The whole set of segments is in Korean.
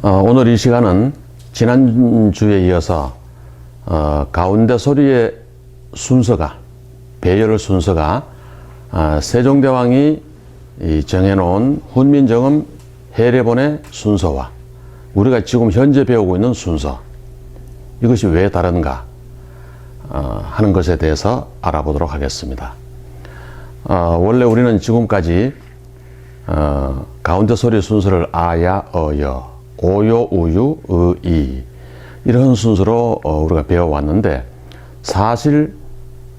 오늘 이 시간은 지난주에 이어서 가운데 소리의 순서가, 배열 순서가 세종대왕이 정해놓은 훈민정음 해례본의 순서와 우리가 지금 현재 배우고 있는 순서, 이것이 왜 다른가 하는 것에 대해서 알아보도록 하겠습니다. 원래 우리는 지금까지 가운데 소리 순서를 아야, 어여, 오요, 우유, 의이 이런 순서로 우리가 배워왔는데, 사실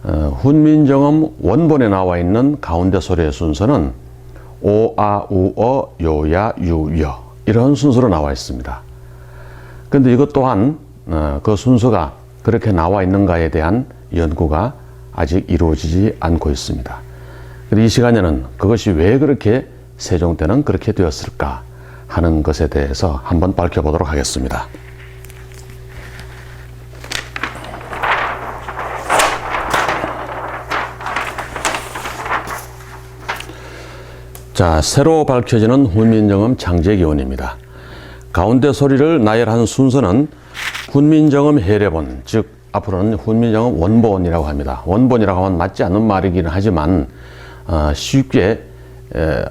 훈민정음 원본에 나와 있는 가운데 소리의 순서는 오, 아, 우, 어, 요, 야, 유, 여 이런 순서로 나와 있습니다. 그런데 이것 또한 그 순서가 그렇게 나와 있는가에 대한 연구가 아직 이루어지지 않고 있습니다. 이 시간에는 그것이 왜 그렇게 세종 때는 그렇게 되었을까 하는 것에 대해서 한번 밝혀보도록 하겠습니다. 자, 새로 밝혀지는 훈민정음 창제기원입니다. 가운데 소리를 나열한 순서는 훈민정음 해례본, 즉 앞으로는 훈민정음 원본이라고 합니다. 원본이라고 하면 맞지 않는 말이기는 하지만 쉽게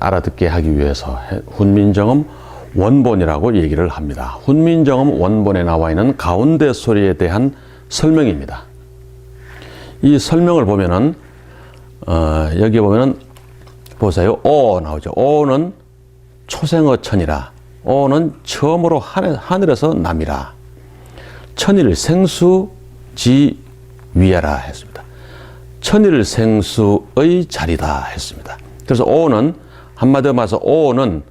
알아듣게 하기 위해서 훈민정음 원본이라고 얘기를 합니다. 훈민정음 원본에 나와 있는 가운데 소리에 대한 설명입니다. 이 설명을 보면은 여기 보면은 보세요. 오 나오죠. 오는 초생어 천이라. 오는 처음으로 하늘에서 남이라. 천일 생수 지 위에라 했습니다. 천일 생수의 자리다 했습니다. 그래서 오는 한마디로 말해서 오는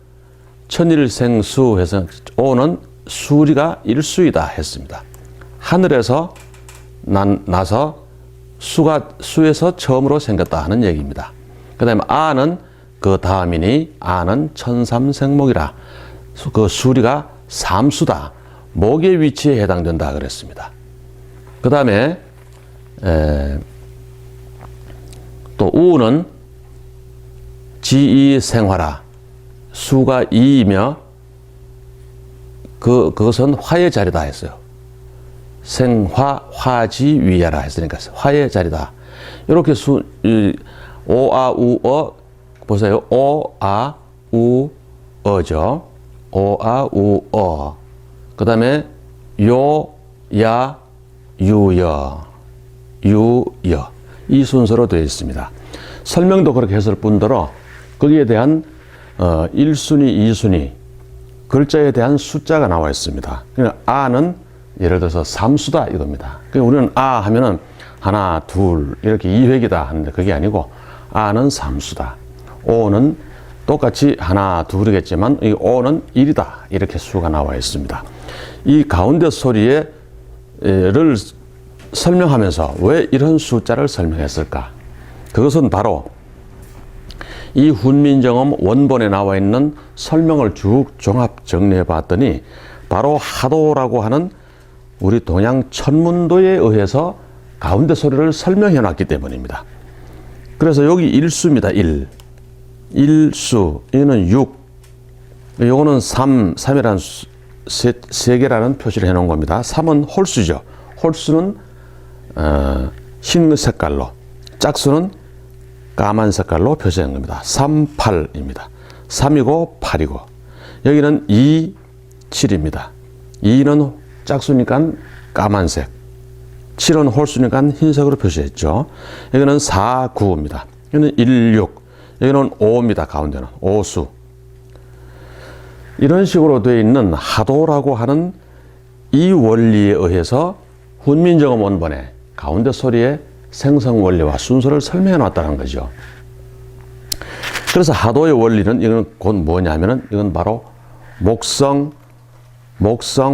천일 생수 해서 오는 수리가 일수이다 했습니다. 하늘에서 나서 수에서 처음으로 생겼다 하는 얘기입니다. 그 다음에 아는 그 다음이니 아는 천삼생목이라. 그 수리가 삼수다. 목의 위치에 해당된다 그랬습니다. 그 다음에 또 우는 지이 생화라. 수가 이이며 그것은 화의 자리다 했어요. 생화 화지 위야라 했으니까 화의 자리다. 이렇게 오, 아, 우, 어 보세요. 오, 아, 우, 어죠. 오, 아, 우, 어. 그 다음에 요, 야, 유, 여, 유, 여. 이 순서로 되어 있습니다. 설명도 그렇게 했을 뿐더러 거기에 대한 1순위, 2순위 글자에 대한 숫자가 나와 있습니다. 그러니까 아는 예를 들어서 삼수다 이겁니다. 그러니까 우리는 아 하면은 하나, 둘 이렇게 2획이다 하는데 그게 아니고 아는 삼수다. 오는 똑같이 하나, 둘이겠지만 이 오는 1이다. 이렇게 수가 나와 있습니다. 이 가운데 소리를 설명하면서 왜 이런 숫자를 설명했을까? 그것은 바로 이 훈민정음 원본에 나와 있는 설명을 쭉 종합 정리해 봤더니 바로 하도라고 하는 우리 동양 천문도에 의해서 가운데 소리를 설명해 놨기 때문입니다. 그래서 여기 일수입니다. 일수. 이거는 6. 요거는 3이라는 세 개라는 표시를 해 놓은 겁니다. 3은 홀수죠. 홀수는 흰 색깔로, 짝수는 까만 색깔로 표시한 겁니다. 3, 8입니다. 3이고 8이고 여기는 2, 7입니다. 2는 짝수니까 까만색, 7은 홀수니까 흰색으로 표시했죠. 여기는 4, 9입니다. 여기는 1, 6, 여기는 5입니다. 가운데는 5수. 이런 식으로 되어 있는 하도라고 하는 이 원리에 의해서 훈민정음 원본의 가운데 소리의 생성 원리와 순서를 설명해 놨다는 거죠. 그래서 하도의 원리는 이건 곧 뭐냐면은 이건 바로 목성,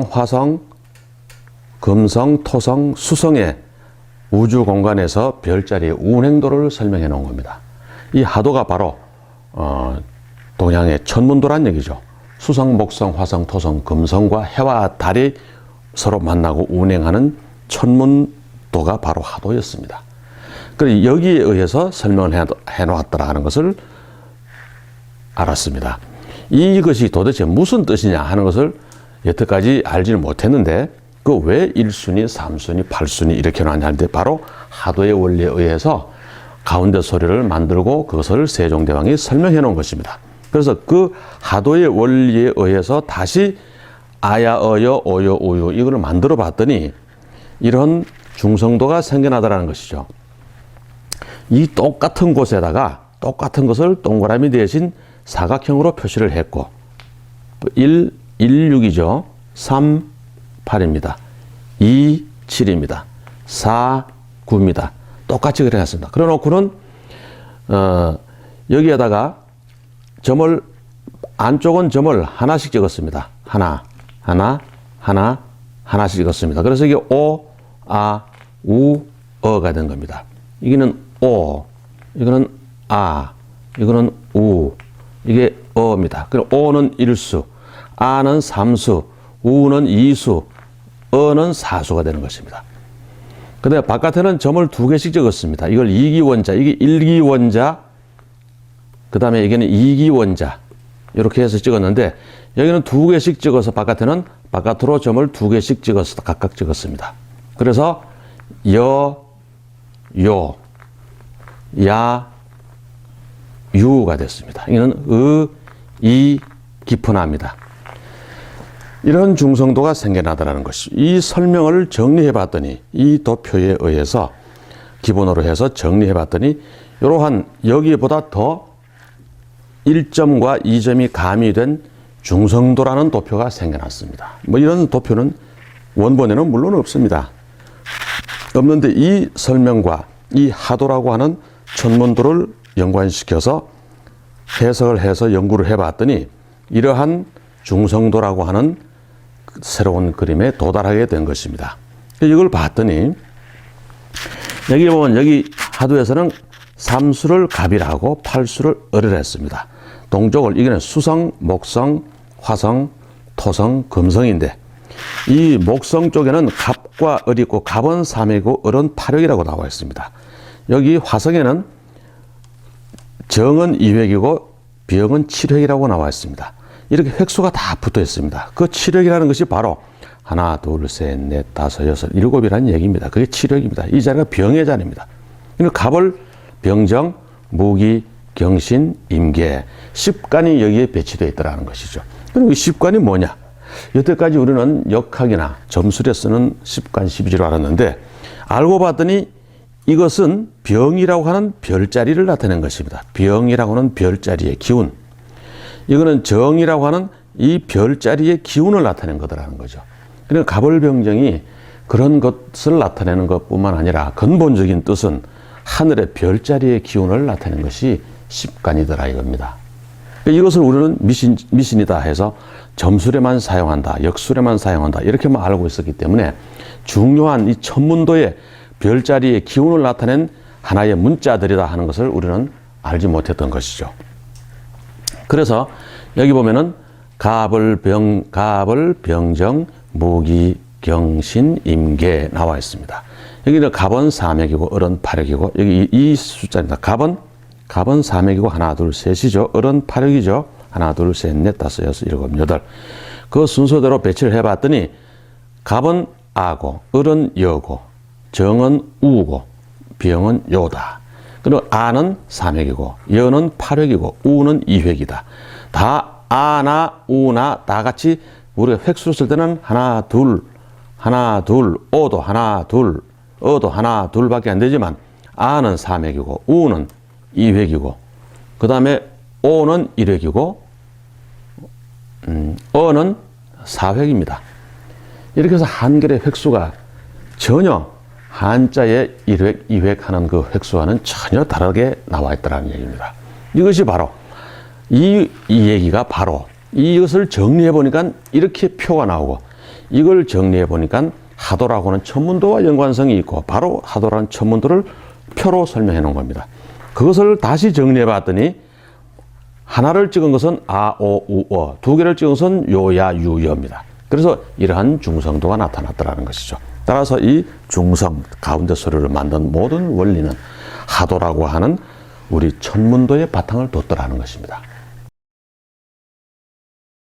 화성, 금성, 토성, 수성의 우주 공간에서 별자리의 운행도를 설명해 놓은 겁니다. 이 하도가 바로 동양의 천문도란 얘기죠. 수성, 목성, 화성, 토성, 금성과 해와 달이 서로 만나고 운행하는 천문도가 바로 하도였습니다. 그래서 여기에 의해서 설명을 해놓았다라는 것을 알았습니다. 이것이 도대체 무슨 뜻이냐 하는 것을 여태까지 알지를 못했는데 그 왜 1순위, 3순위, 8순위 이렇게 나왔는데 바로 하도의 원리에 의해서 가운데 소리를 만들고 그것을 세종대왕이 설명해 놓은 것입니다. 그래서 그 하도의 원리에 의해서 다시 아야, 어여, 오요, 우유 이거를 만들어 봤더니 이런 중성도가 생겨나더라는 것이죠. 이 똑같은 곳에다가 똑같은 것을 동그라미 대신 사각형으로 표시를 했고 1, 6이죠. 3, 8입니다. 2, 7입니다. 4, 9입니다. 똑같이 그려놨습니다. 그래놓고는 여기에다가 점을 안쪽은 점을 하나씩 찍었습니다. 하나씩 찍었습니다. 그래서 이게 오, 아, 우, 어가 된 겁니다. 이거는 오, 이거는 아, 이거는 우, 이게 어입니다. 그럼 오는 1수, 아는 3수, 우는 2수, 어는 4수가 되는 것입니다. 근데 바깥에는 점을 2개씩 찍었습니다. 이걸 2기원자, 이게 1기원자, 그 다음에 여기는 2기원자, 이렇게 해서 찍었는데, 여기는 2개씩 찍어서 바깥에는 바깥으로 점을 2개씩 찍어서 각각 찍었습니다. 그래서 여, 요, 야, 유가 됐습니다. 이거는 이, 깊은 아입니다. 이런 중성도가 생겨나더라는 것이 이 설명을 정리해 봤더니 이 도표에 의해서 기본으로 해서 정리해 봤더니 이러한 여기보다 더 1점과 2점이 가미된 중성도라는 도표가 생겨났습니다. 뭐 이런 도표는 원본에는 물론 없습니다. 없는데 이 설명과 이 하도라고 하는 천문도를 연관시켜서 해석을 해서 연구를 해 봤더니 이러한 중성도라고 하는 새로운 그림에 도달하게 된 것입니다. 이걸 봤더니 여기 보면 여기 하도에서는 3수를 갑이라고 8수를 을을 했습니다. 동족을 이거는 수성, 목성, 화성, 토성, 금성인데 이 목성 쪽에는 갑과 을이 있고 갑은 3이고 을은 8획이라고 나와 있습니다. 여기 화성에는 정은 2획이고 병은 7획이라고 나와 있습니다. 이렇게 획수가 다 붙어 있습니다. 그 7획이라는 것이 바로 하나, 둘, 셋, 넷, 다섯, 여섯, 일곱이라는 얘기입니다. 그게 7획입니다. 이 자리가 병의 자리입니다. 그러니까 갑을 병정, 무기, 경신, 임계, 십간이 여기에 배치되어 있다는 것이죠. 그럼 이 십간이 뭐냐? 여태까지 우리는 역학이나 점술에 쓰는 십간, 십이지로 알았는데 알고 봤더니 이것은 병이라고 하는 별자리를 나타낸 것입니다. 병이라고 하는 별자리의 기운. 이거는 정이라고 하는 이 별자리의 기운을 나타낸 거더라는 거죠. 그러니까 갑을병정이 그런 것을 나타내는 것뿐만 아니라 근본적인 뜻은 하늘의 별자리의 기운을 나타낸 것이 십간이더라 이겁니다. 이것을 우리는 미신이다 해서 점술에만 사용한다, 역술에만 사용한다 이렇게만 알고 있었기 때문에 중요한 이 천문도의 별자리의 기운을 나타낸 하나의 문자들이다 하는 것을 우리는 알지 못했던 것이죠. 그래서 여기 보면은 갑을 병정, 무기, 경신, 임계 나와 있습니다. 여기는 갑은 3획이고 을은 8획이고 여기 이 숫자입니다. 갑은 3획이고 하나, 둘, 셋이죠. 을은 8획이죠. 하나, 둘, 셋, 넷, 다섯, 여섯, 일곱, 여덟. 그 순서대로 배치를 해봤더니 갑은 아고, 을은 여고, 정은 우고, 병은 요다. 그리고 아는 3획이고, 여는 8획이고, 우는 2획이다. 다 아나, 우나 다 같이 우리가 획수를 쓸 때는 하나, 둘, 오도 하나, 둘, 어도 하나, 둘밖에 안 되지만 아는 3획이고, 우는 2획이고, 그 다음에 오는 1획이고, 어는 4획입니다. 이렇게 해서 한글의 획수가 전혀 한자의 1획, 2획 하는 그 획수와는 전혀 다르게 나와 있다는 얘기입니다. 이것이 바로 이 얘기가 바로 이것을 정리해 보니까 이렇게 표가 나오고 이걸 정리해 보니까 하도라고 하는 천문도와 연관성이 있고 바로 하도라는 천문도를 표로 설명해 놓은 겁니다. 그것을 다시 정리해 봤더니 하나를 찍은 것은 아, 오, 우, 어, 두 개를 찍은 것은 요야, 유, 여입니다. 그래서 이러한 중성도가 나타났다는 것이죠. 따라서 이 중성, 가운데 소리를 만든 모든 원리는 하도라고 하는 우리 천문도의 바탕을 뒀더라는 것입니다.